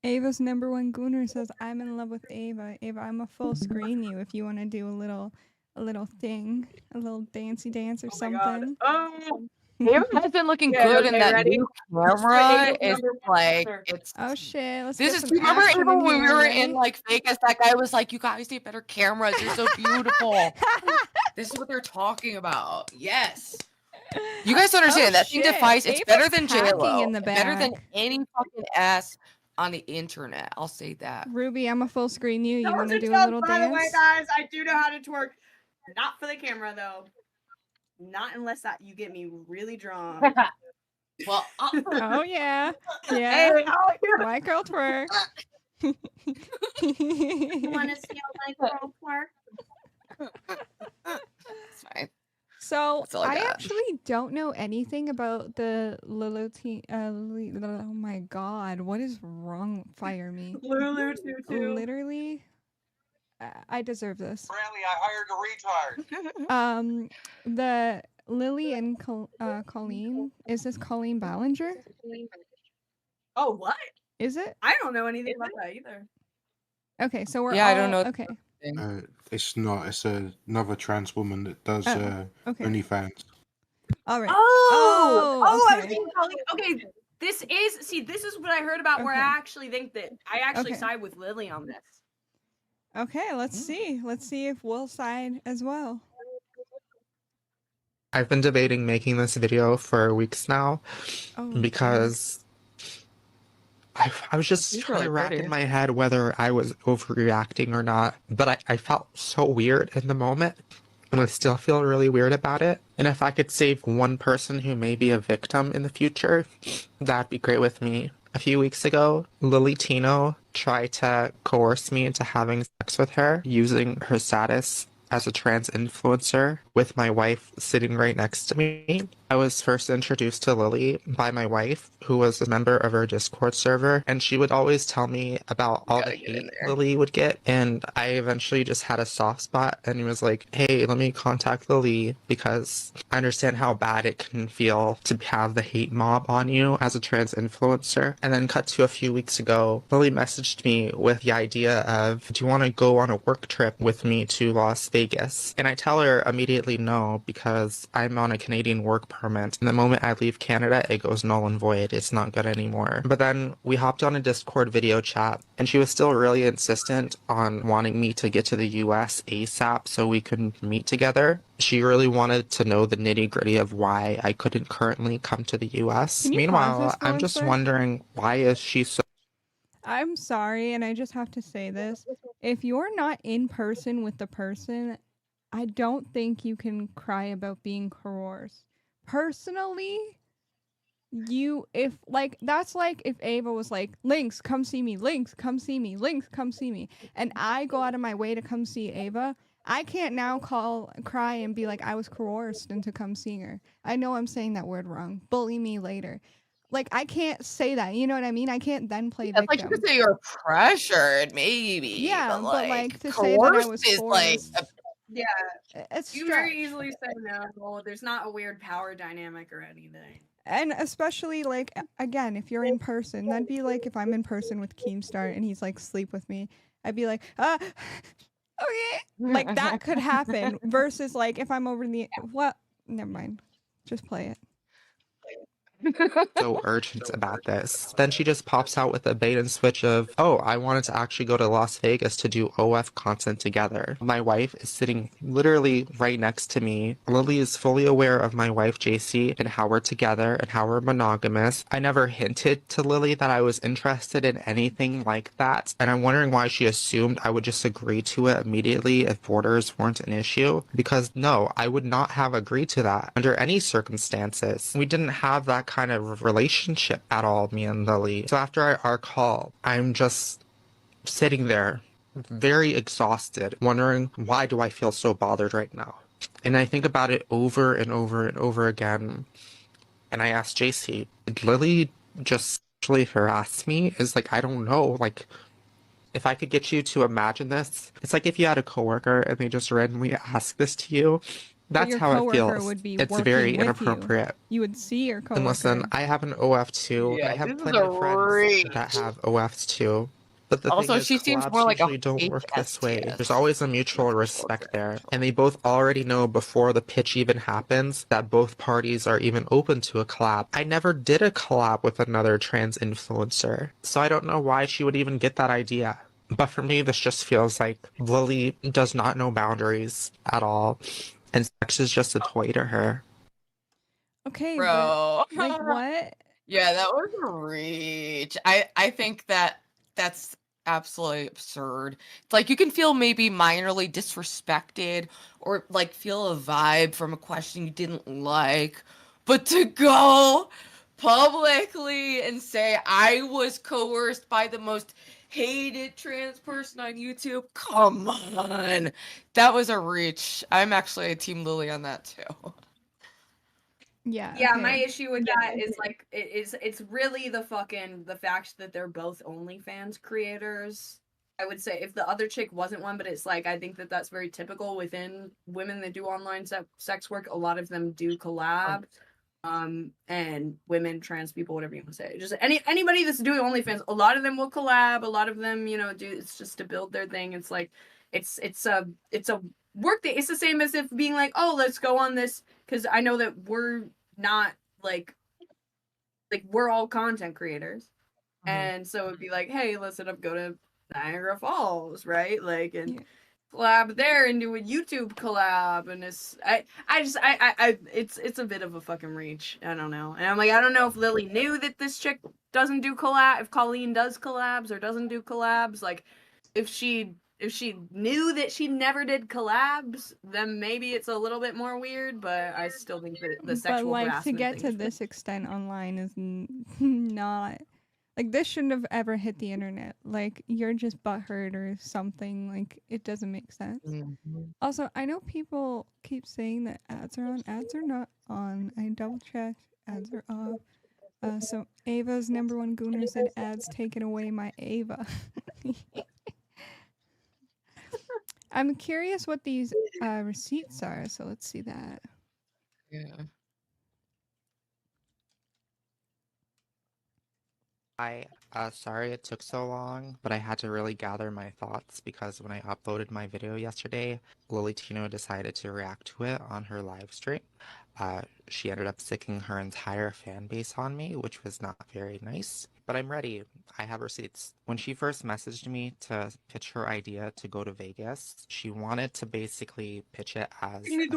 Ava's #1 gooner says, I'm in love with Ava. Ava, I'm a full screen you if you want to do a little thing, a little dancey dance or something. Oh, Ava has been looking yeah, good, okay, and that ready? new This is what camera Ava's is #1 like, answer. it's. Oh shit, let's This get is. some Do you remember action Ava in when we here, were ready? in like Vegas? That guy was like, "You guys need better cameras. You're so beautiful." This is what they're talking about. Yes. You guys don't understand that thing defies. It's better than packing in JLo. the Better than back. any fucking ass on the internet. I'll say that. Ruby, I'm a full screen you. You want to do a Tell, little by the way, dance? guys, I do know how to twerk. Not for the camera though. Not unless that you get me really drunk. Well, Oh yeah, yeah. Hey, oh, yeah. White girl twerk. You want to see a white girl twerk? it's fine. So That's all I I got. actually don't know anything about the Lily. Oh my god, what is wrong? Fire me. Lulu Tutu. Literally, I deserve this. Apparently, I hired a retard. The Lily and Colleen. Is this Colleen Ballinger? Oh, what? Is it? I don't know anything about that either. Okay, so we're Yeah, all, I don't know. Okay. It's not. It's another trans woman that does okay. OnlyFans. All right. I was okay. thinking Colleen. Okay, this is what I heard about where I actually think that I actually side with Lily on this. Okay, let's see. Let's see if we'll side as well. I've been debating making this video for weeks now because I was just trying to rack in my head whether I was overreacting or not, but I felt so weird in the moment, and I still feel really weird about it. And if I could save one person who may be a victim in the future, that'd be great with me. A few weeks ago, Lily Tinos tried to coerce me into having sex with her using her status as a trans influencer with my wife sitting right next to me. I was first introduced to Lily by my wife, who was a member of her Discord server, and she would always tell me about all the hate Lily would get, and I eventually just had a soft spot and was like, hey, let me contact Lily because I understand how bad it can feel to have the hate mob on you as a trans influencer. And then cut to a few weeks ago, Lily messaged me with the idea of, do you want to go on a work trip with me to Las Vegas? And I tell her immediately no, because I'm on a Canadian work permit. And the moment I leave Canada, it goes null and void. It's not good anymore. But then we hopped on a Discord video chat, and she was still really insistent on wanting me to get to the US ASAP so we could meet together. She really wanted to know the nitty-gritty of why I couldn't currently come to the US. Meanwhile, I'm just wondering, why is she so... I'm sorry, and I just have to say this. If you're not in person with the person, I don't think you can cry about being coerced. Personally, that's like if Ava was like, Linx, come see me, Linx, come see me, Linx, come see me, and I go out of my way to come see Ava, I can't now cry and be like, I was coerced into come seeing her. I know I'm saying that word wrong. Bully me later. Like, I can't say that. You know what I mean? I can't then play victim. Like, you could say you're pressured, maybe. Yeah, but like to say that I was is forced. like Yeah, it's you very easily say no. Well, there's not a weird power dynamic or anything. And especially, like, again, if you're in person, that'd be like if I'm in person with Keemstar and he's like, sleep with me. I'd be like, okay. Like, that could happen. Versus, like, if I'm over the... What? Never mind. Just play it. so urgent about this. Then she just pops out with a bait and switch of, oh, I wanted to actually go to Las Vegas to do OF content together. My wife is sitting literally right next to me. Lily is fully aware of my wife, JC, and how we're together and how we're monogamous. I never hinted to Lily that I was interested in anything like that, and I'm wondering why she assumed I would just agree to it immediately if borders weren't an issue. Because no, I would not have agreed to that under any circumstances. We didn't have that kind of relationship at all, me and Lily. So after our call, I'm just sitting there very exhausted, wondering, why do I feel so bothered right now? And I think about it over and over and over again. And I asked JC, did Lily just actually harass me? Is like, I don't know, like, if I could get you to imagine this, it's like if you had a coworker and they just randomly ask this to you, That's your how it coworker feels. would be It's working very with you. inappropriate. You would see your coworker. And listen, I have an OF too. Yeah, I have this is plenty a of friends reach. that have OFs too. But the thing Also, is, she seems collabs more like a usually don't fake work this way. STS. There's always a mutual respect there. And they both already know before the pitch even happens that both parties are even open to a collab. I never did a collab with another trans influencer, so I don't know why she would even get that idea. But for me, this just feels like Lily does not know boundaries at all, and sex is just a toy to her. Okay, Bro. but like what? Yeah, that was a reach. I think that's absolutely absurd. It's like you can feel maybe minorly disrespected or like feel a vibe from a question you didn't like, but to go publicly and say I was coerced by the most hated trans person on YouTube, come on. That was a reach. I'm actually a Team Lily on that too. Yeah. Yeah, okay. my issue with that is like it's really the fact that they're both OnlyFans creators. I would say if the other chick wasn't one, but it's like I think that that's very typical within women that do online sex work. A lot of them do collab, and women, trans people, whatever you want to say. Just anybody that's doing OnlyFans, a lot of them will collab. A lot of them, you know, do it's just to build their thing. It's like it's a work thing. It's the same as if being like, oh, let's go on this, because I know that we're not like we're all content creators, and so it'd be like, hey, let's go to Niagara Falls, right? Like, and collab there and do a YouTube collab, and it's it's a bit of a fucking reach. I don't know, and I'm like, I don't know if Lily knew that this chick doesn't do collab, if Colleen does collabs or doesn't do collabs. Like, if she knew that she never did collabs, then maybe it's a little bit more weird. But I still think that the sexual but like to harassment get thing to is this extent online is not like this shouldn't have ever hit the internet. Like you're just butthurt or something. Like it doesn't make sense. Also, I know people keep saying that ads are on. Ads are not on. I double checked. Ads are off. So Ava's #1 gooner said ads taken away my Ava. I'm curious what these receipts are, so let's see that. Yeah. Sorry it took so long, but I had to really gather my thoughts because when I uploaded my video yesterday, Lily Tinos decided to react to it on her live stream. She ended up sicking her entire fan base on me, which was not very nice. But I'm ready. I have receipts. When she first messaged me to pitch her idea to go to Vegas, she wanted to basically pitch it as a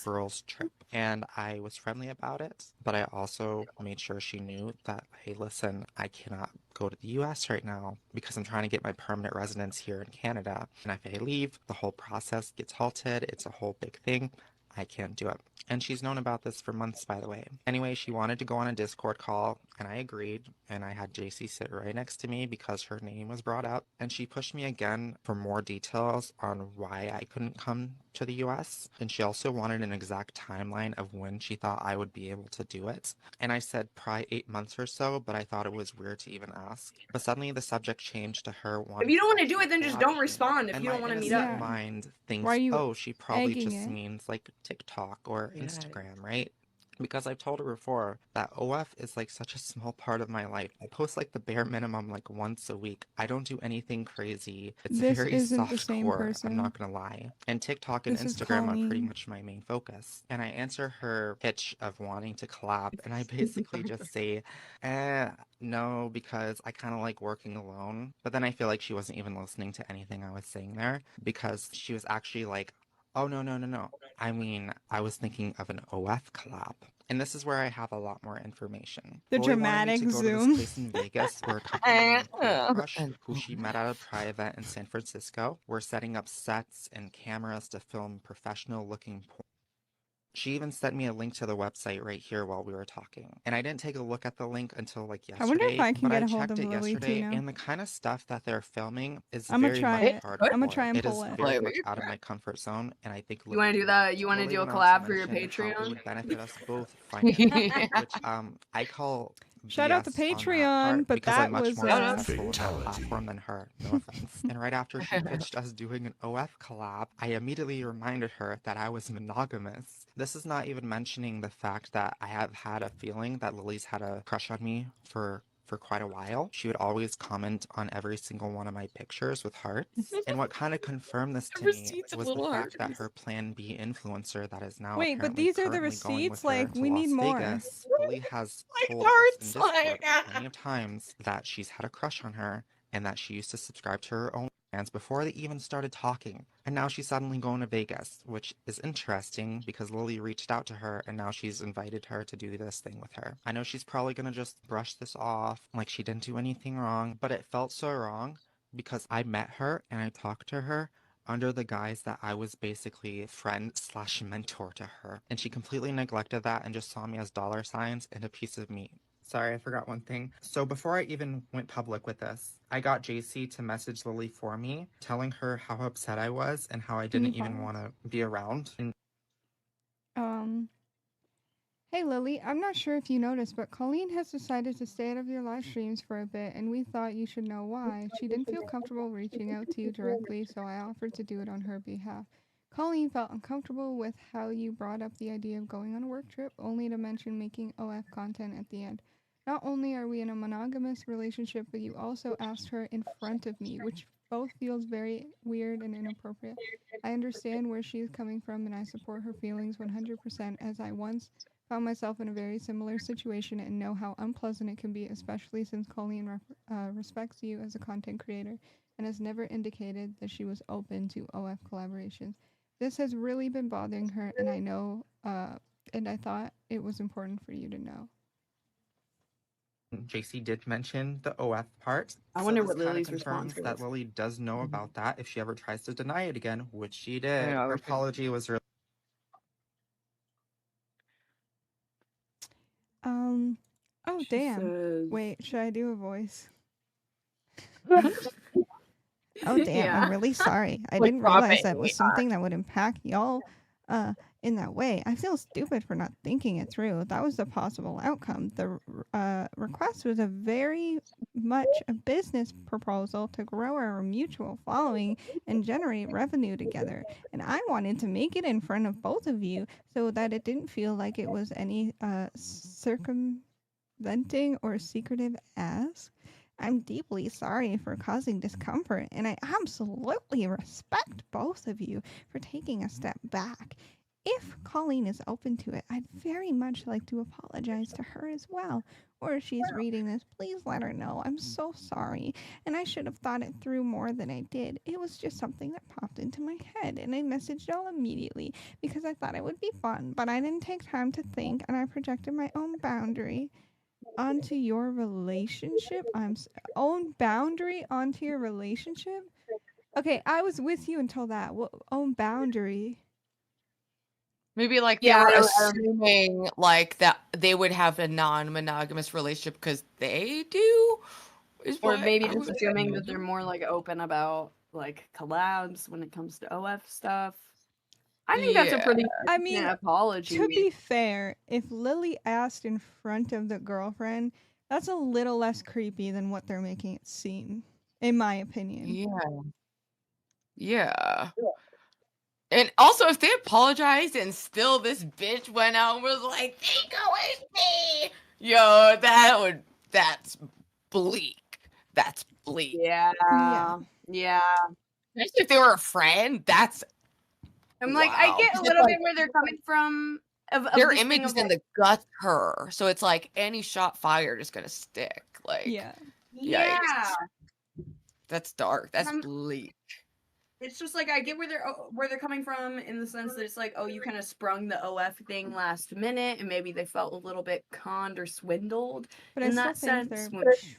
girls trip. And I was friendly about it, but I also made sure she knew that, hey, listen, I cannot go to the US right now because I'm trying to get my permanent residence here in Canada. And if I leave, the whole process gets halted. It's a whole big thing. I can't do it. And she's known about this for months, by the way. Anyway, she wanted to go on a Discord call, and I agreed, and I had JC sit right next to me because her name was brought up, and she pushed me again for more details on why I couldn't come to the US, and she also wanted an exact timeline of when she thought I would be able to do it. And I said probably 8 months or so, but I thought it was weird to even ask. But suddenly the subject changed to her wanting If you don't to want to do it, then just don't respond. If and you don't my want to meet innocent up. mind thinks, Why are you oh, she probably egging just it? means like TikTok or Instagram, right? Because I've told her before that OF is like such a small part of my life. I post like the bare minimum like once a week. I don't do anything crazy. It's This very isn't the same softcore, person. I'm not gonna lie. And TikTok and This is Instagram are pretty Colleen. much my main focus. And I answer her pitch of wanting to collab, and I basically just say, no, because I kind of like working alone. But then I feel like she wasn't even listening to anything I was saying there because she was actually like, oh, no. I mean, I was thinking of an OF collab. And this is where I have a lot more information. The Lily wanted me dramatic to go zoom. to this place in Vegas where a couple of my crush, who she met at a Pride event in San Francisco, were setting up sets and cameras to film professional-looking porn. She even sent me a link to the website right here while we were talking. And I didn't take a look at the link until like yesterday. I wonder if I can but get I a hold checked of it Lily yesterday, Tino. and the kind of stuff that they're filming is I'ma very try much it. hardcore. I'ma try and It is pull it. very much out of my comfort zone, and I think You want to do that? You want to Lily do a went on to collab for your mention how it Patreon? would benefit us both financially, which I call Shout out to BS on that Patreon, part but because that I'm much was more successful with that Fatality. platform than her. No offense. And right after she pitched us doing an OF collab, I immediately reminded her that I was monogamous. This is not even mentioning the fact that I have had a feeling that Lily's had a crush on me for quite a while. She would always comment on every single one of my pictures with hearts. And what kind of confirmed this to me Receipts of was the little fact that hearts. her Plan B influencer that is now Wait, but apparently these are the currently going with receipts? her Like, to we Las need more. Vegas, Lily has Like told us in hearts, Discord like, plenty of times that she's had a crush on her and that she used to subscribe to her own fans before they even started talking. And now she's suddenly going to Vegas, which is interesting because Lily reached out to her and now she's invited her to do this thing with her. I know she's probably going to just brush this off like she didn't do anything wrong, but it felt so wrong because I met her and I talked to her under the guise that I was basically friend slash mentor to her. And she completely neglected that and just saw me as dollar signs and a piece of meat. Sorry, I forgot one thing. So before I even went public with this, I got JC to message Lily for me, telling her how upset I was and how I Can you didn't even pause? want to be around. And Hey Lily, I'm not sure if you noticed, but Colleen has decided to stay out of your live streams for a bit, and we thought you should know why. She didn't feel comfortable reaching out to you directly, so I offered to do it on her behalf. Colleen felt uncomfortable with how you brought up the idea of going on a work trip, only to mention making OF content at the end. Not only are we in a monogamous relationship, but you also asked her in front of me, which both feels very weird and inappropriate. I understand where she's coming from, and I support her feelings 100%, as I once found myself in a very similar situation and know how unpleasant it can be, especially since Colleen respects you as a content creator and has never indicated that she was open to OF collaborations. This has really been bothering her, and I know, and I thought it was important for you to know. JC did mention the OF part. I so wonder this what kind of Lily's response confirms that was. Lily does know about that if she ever tries to deny it again, which she did. know, Her we should- apology was really Oh She damn. says- Wait, should I do a voice? Oh damn, Yeah. I'm really sorry. I Like, didn't realize that dropping was the something that would impact y'all in that way. I feel stupid for not thinking it through. That was the possible outcome. The request was a very much a business proposal to grow our mutual following and generate revenue together. And I wanted to make it in front of both of you so that it didn't feel like it was any circumventing or secretive ask. I'm deeply sorry for causing discomfort, and I absolutely respect both of you for taking a step back. If Colleen is open to it, I'd very much like to apologize to her as well. Or if she's reading this, please let her know. I'm so sorry, and I should have thought it through more than I did. It was just something that popped into my head, and I messaged y'all immediately because I thought it would be fun, but I didn't take time to think, and I projected my own boundary onto your relationship. Own boundary onto your relationship. Okay, I was with you until that. Own boundary. Maybe like they Yeah, were I don't- assuming like that they would have a non-monogamous relationship because they do. Or maybe I just would assuming that imagine. they're more like open about like collabs when it comes to OF stuff. I think that's a Yeah. pretty I mean, decent apology. To be fair, if Lily asked in front of the girlfriend, that's a little less creepy than what they're making it seem, in my opinion. Yeah. Yeah. And also, if they apologized and still this bitch went out and was like, "They go with me," yo, that's bleak. That's bleak. Yeah. Yeah. Yeah. Especially if they were a friend. That's I'm like, I wow. get a 'Cause it's little like, bit where they're coming from. Of their this image thing is of in the gut her, so it's like any shot fired is gonna stick. Like, Yeah. yeah. that's dark. That's Um, bleak. It's just like I get where they're coming from in the sense that it's like, oh, you kind of sprung the OF thing last minute, and maybe they felt a little bit conned or swindled. But in I that still think sense,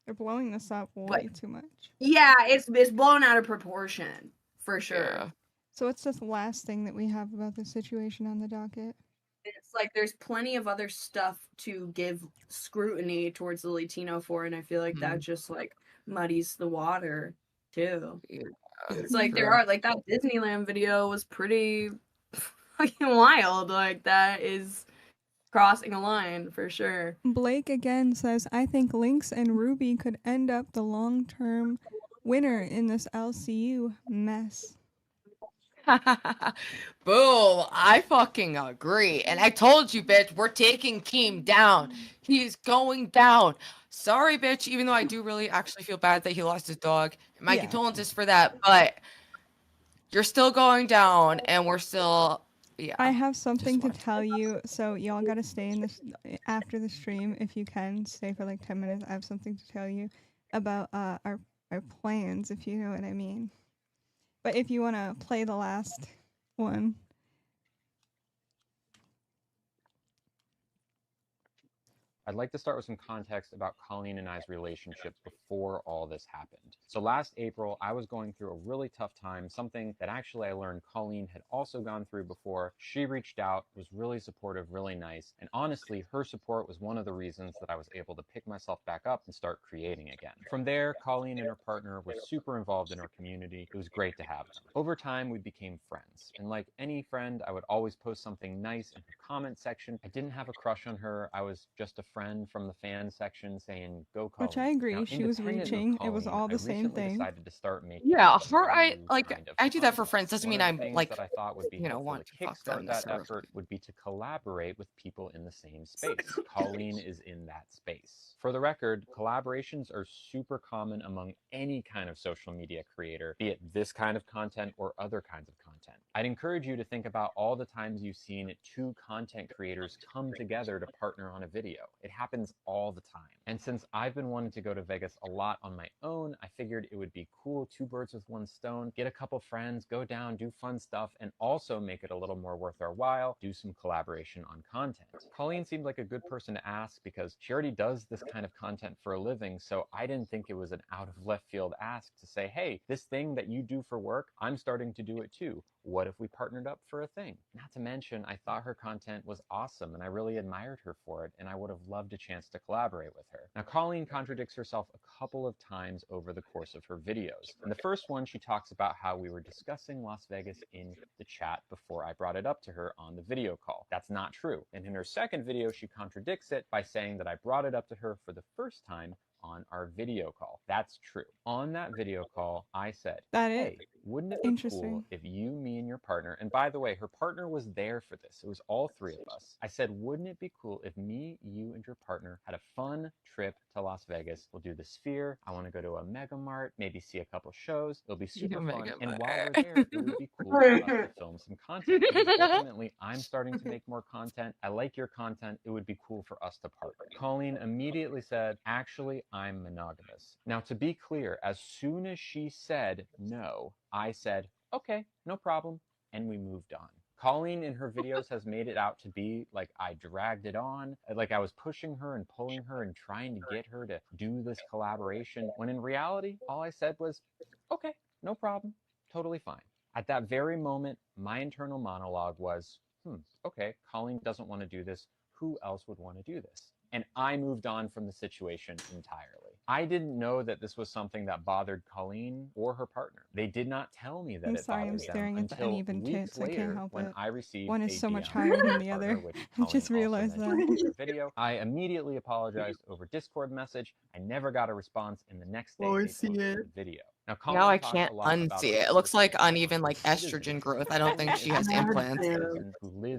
they're blowing this up way too much. yeah, it's blown out of proportion for sure. Yeah. So what's this last thing that we have about the situation on the docket? It's like there's plenty of other stuff to give scrutiny towards Lily Tino for, and I feel like that just like muddies the water too. Yeah, It's like there true. are like that Disneyland video was pretty fucking wild. Like that is crossing a line for sure. Blake again says, I think Linx and Ruby could end up the long-term winner in this LCU mess. Boom, I fucking agree. And I told you, bitch, we're taking Team down. He's going down. Sorry, bitch, even though I do really actually feel bad that he lost his dog. My condolences for that, but you're still going down and we're still, yeah. I have something to tell you, so y'all gotta stay in this after the stream if you can. Stay for like 10 minutes. I have something to tell you about our plans, if you know what I mean. But if you want to play the last one. I'd like to start with some context about Colleen and I's relationship before all this happened. So last April, I was going through a really tough time, something that actually I learned Colleen had also gone through before. She reached out, was really supportive, really nice, and honestly, her support was one of the reasons that I was able to pick myself back up and start creating again. From there, Colleen and her partner were super involved in our community. It was great to have them. Over time, we became friends, and like any friend, I would always post something nice in her comment section. I didn't have a crush on her. I was just a friend from the fan section saying, "Go Colleen." Which I agree. Now, she was reaching. It was all the same thing. Decided to start making I do that for friends. Doesn't mean I'm like, that I thought would be want to kickstart that effort would be to collaborate with people in the same space. Colleen is in that space. For the record, collaborations are super common among any kind of social media creator, be it this kind of content or other kinds of content. I'd encourage you to think about all the times you've seen two content creators come together to partner on a video. It happens all the time. And since I've been wanting to go to Vegas a lot on my own, I figured it would be cool, 2 birds with 1 stone, get a couple friends, go down, do fun stuff, and also make it a little more worth our while, do some collaboration on content. Colleen seemed like a good person to ask because she already does this kind of content for a living, so I didn't think it was an out of left field ask to say, hey, this thing that you do for work, I'm starting to do it too. What if we partnered up for a thing? Not to mention, I thought her content was awesome and I really admired her for it, and I would have loved a chance to collaborate with her. Now, Colleen contradicts herself a couple of times over the course of her videos. In the first one, she talks about how we were discussing Las Vegas in the chat before I brought it up to her on the video call. That's not true. And in her second video, she contradicts it by saying that I brought it up to her for the first time on our video call. That's true. On that video call, I said, hey, wouldn't it be cool if you, me, and your partner, and by the way, her partner was there for this. It was all 3 of us. I said, wouldn't it be cool if me, you, and your partner had a fun trip to Las Vegas? We'll do the Sphere. I want to go to a Mega Mart, maybe see a couple shows. It'll be super fun. And while we're there, it would be cool for us to film some content. Because ultimately, I'm starting to make more content. I like your content. It would be cool for us to partner. Colleen immediately said, actually, I'm monogamous. Now, to be clear, as soon as she said no, I said, okay, no problem, and we moved on. Colleen in her videos has made it out to be like I dragged it on, like I was pushing her and pulling her and trying to get her to do this collaboration, when in reality, all I said was, okay, no problem, totally fine. At that very moment, my internal monologue was, okay, Colleen doesn't want to do this. Who else would want to do this? And I moved on from the situation entirely. I didn't know that this was something that bothered Colleen or her partner. They did not tell me that it bothered them until weeks later when I received one is so much higher than the other. I just realized that. Video. I immediately apologized over Discord message. I never got a response, and the next day they posted the video. Now I can't unsee it. It looks like uneven like estrogen growth. I don't think she has implants.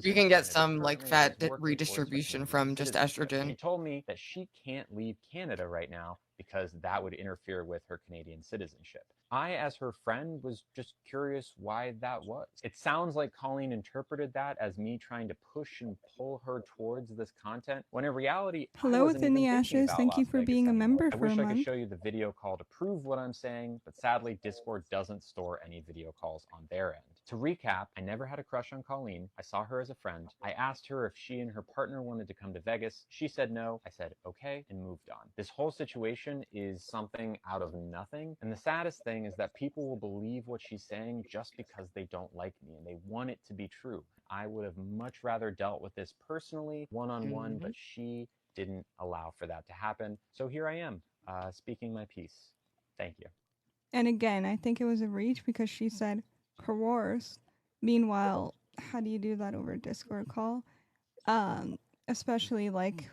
You can get some like fat redistribution from just estrogen. She told me that she can't leave Canada right now because that would interfere with her Canadian citizenship. I, as her friend, was just curious why that was. It sounds like Colleen interpreted that as me trying to push and pull her towards this content, when in reality, hello within the ashes. Thank you for being a member for a month. I wish I could show you the video call to prove what I'm saying, but sadly, Discord doesn't store any video calls on their end. To recap, I never had a crush on Colleen. I saw her as a friend. I asked her if she and her partner wanted to come to Vegas. She said no. I said okay and moved on. This whole situation is something out of nothing. And the saddest thing is that people will believe what she's saying just because they don't like me and they want it to be true. I would have much rather dealt with this personally, one-on-one, but she didn't allow for that to happen. So here I am, speaking my piece. Thank you. And again, I think it was a reach because she said coerced. Meanwhile, how do you do that over a Discord call? especially like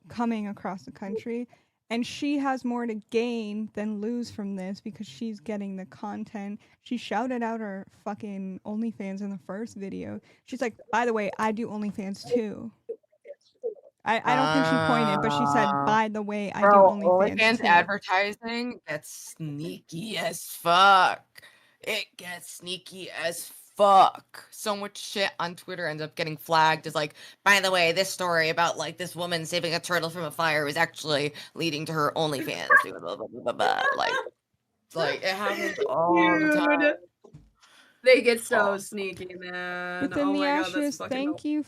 coming across the country. And she has more to gain than lose from this because she's getting the content. She shouted out her fucking OnlyFans in the first video. She's like, by the way, I do OnlyFans too. I don't think she pointed, but she said, by the way, I do OnlyFans OnlyFans too. advertising gets sneaky as fuck. It gets sneaky as fuck. So much shit on Twitter ends up getting flagged as like, by the way, this story about like this woman saving a turtle from a fire was actually leading to her OnlyFans. Blah, blah, blah, blah, blah. Like it happens all the time. They get so sneaky, man. But then oh the my god, that's ashes, fucking thank you